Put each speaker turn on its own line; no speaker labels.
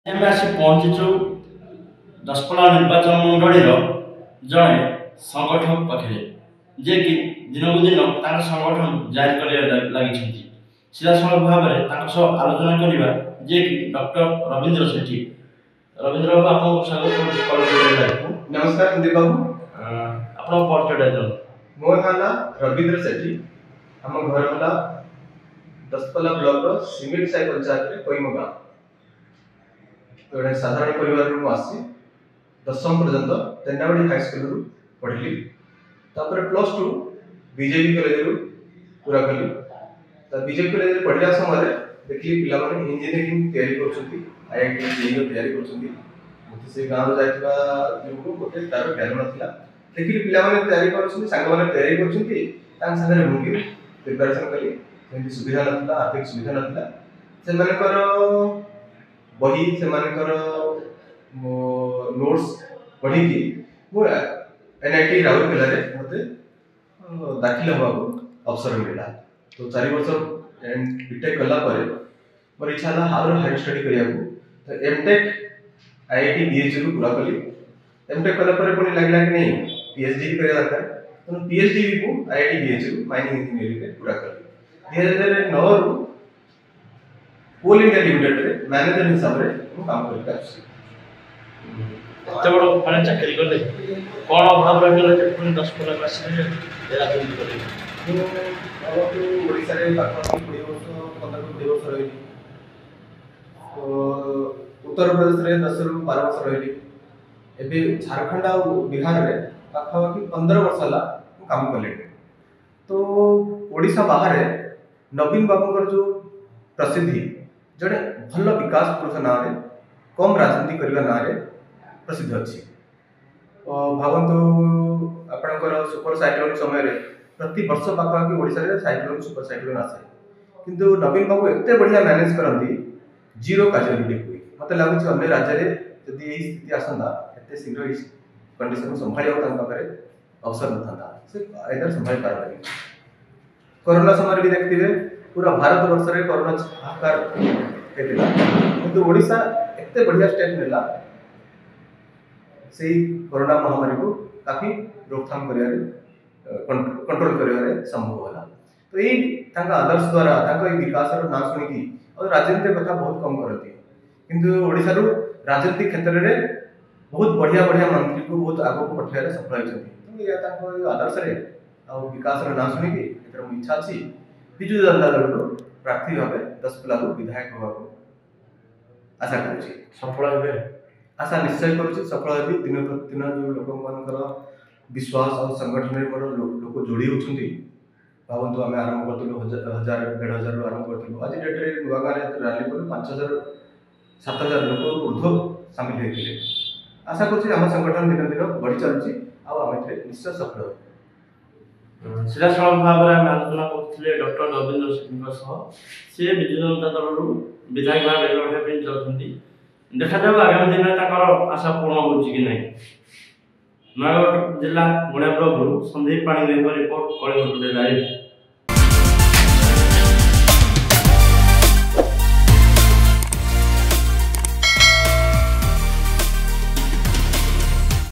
ଆମେ ଆସି ପହଞ୍ଚିଛୁ ଦଶପଲ୍ଲା ନିର୍ବାଚନ ମଣ୍ଡଳୀର ଜଣେ ସଂଗଠକ ପାଖରେ, ଯିଏକି ଦିନକୁ ଦିନ ତାଙ୍କ ସଂଗଠନ ଜାରି କରିବାରେ ଲାଗିଛନ୍ତି। ସିଧାସଳଖ ଭାବରେ ତାଙ୍କ ସହ ଆଲୋଚନା କରିବା, ଯିଏକି ଡକ୍ଟର ରବୀନ୍ଦ୍ର ସେଠୀ। ରବୀନ୍ଦ୍ର ବାବୁ, ଆପଣଙ୍କୁ ସ୍ୱାଗତ କରୁଛି।
नमस्कार संदीप बाबू।
आपन परिचय दियौ।
मो नाम रवींद्र सेठी। हम घर होला दसपल्ला ब्लॉक रो सिमिल साई पंचायत रे कोइमो गांव। तो साधारण परिवार रो आसी दशम पर्यंत तेनावड़ी हाई स्कूल रो पढ़िली। तापर प्लस 2 बीजेपी कॉलेज रो पूरा कली। त बीजेपी कॉलेज रे पढ़िला समय देखली पिला माने इंजीनियरिंग तैयारी करछंती, आईआईटी जेईई तैयारी करछंती। मते से गांव जायतबा जोगु गोटे तार ज्ञान नथिला। देखली पिला माने तैयारी करछंती, संग माने तैयारी करछंती, तान संगे मुंगी प्रिपरेशन कली। जेंति सुविधा नथिला, आर्थिक सुविधा नथिला। से मानकर बही से मानकर नोट्स पढ़ी की मो एनआईटी राउरकेला रे मते दाखिल होबा अवसर मिला। तो 4 वर्ष बीटेक कला परे मोर इच्छा था और हायर स्टडी करिया को। तो एमटेक आईआईटी बीएचयू रू पूरा कली। एमटेक कला परे पुनी लागला कि नहीं पीएचडी भी करिया दरकार। तो पीएचडी भी को आईआईटी बीएचयू माइनिंग इंजीनियरिंग रे पूरा कली। 2009 रू कोल इंडिया लिमिटेड रे मैनेजर हिसाब रे मु काम करि आछि।
एते बड़ माने चाकरी करले कोन अभाव रहले जे पुनी 10 पल्ला क्लास रे राजनीति करले।
अब तो ओडिसा रे पाखा 20 वर्ष 15 वर्ष रहिली। तो उत्तर प्रदेश रे 10 ରୁ 12 वर्ष रहिली। एबे झारखंड आ बिहार रे पाखा 15 वर्ष हला काम करले। तो ओडिसा बाहर नवीन बाबूकर जो प्रसिद्धि जड़े भल विकास पुरुष ना रे कम राजनीति करने ना रे प्रसिद्ध अच्छी। भावतु आपणकर सुपर साइक्लोन समय रे प्रति वर्ष पाखापाखि ओडिसा रे साइक्लोन सुपर साइक्लोन आसे, किंतु नवीन बाबू एते बढ़िया मैनेज करती जीरो कैजुअलिटी हुई। मत लगुच अन्य राज्य रे जदि यही स्थिति आसंदा एते शीघ्र इस कंडीशन संभाळिया तांका पारे अवसर नथांदा, से आइदर संभाळी पारबे। कोरोना समय भी देखथिबे पूरा भारत वर्ष रे कोरोना हाहाकार हेतिला, किंतु ओडिसा एते बढ़िया स्टेप नेला सेही कोरोना महामारी को काफी रोकथाम करिया रे कंट्रोल करिया रे संभव होला। तो एई तांका आदर्श द्वारा तांका ए विकास रो ना सुनी की और राजनीति कथा बहुत कम करती, किंतु ओडिसा रो राजनीति क्षेत्र रे बहुत बढ़िया बढ़िया मंत्री को बहुत आगो को पठिया रे सफल होइछथि। तो या तांको आदर्श रे आ विकास रो ना सुनी की एतर मु इच्छा अछि बिजु जनता दल रो प्रार्थी भाबे 10 पल्ला रो विधायक होबा को आशा करूछि।
सफल हेबे
आशा निश्चय करूछि, सफल हेबी। दिन प्रतिदिन जो लोक मानकर विश्वास और संगठन रे मोर लोक जोड़ी होछंती। भावंतु आमे आरंभ करतलु 1000 1500 रो आरंभ करतलु। आज डेट रे नुवा गारे रैली को 5000 7000 लोक ऊर्ध्व शामिल हेतिले। आशा करूछि हम संगठन दिन दिन बढ़ी चलछि आ आमे निश्चय सफल हेबो।
सिधासलख भाव में आलोचना करते डॉक्टर रवींद्र सेठी सी विजु जनता दल विधायक भाव लड़ाई चाहते। देखा जाऊ आगामी दिन में आशा पूर्ण हो कि नहीं। नयगढ़ जिला गुणा ब्लॉक संदीप पाणी रिपोर्ट कलिंग टुडे लाइव।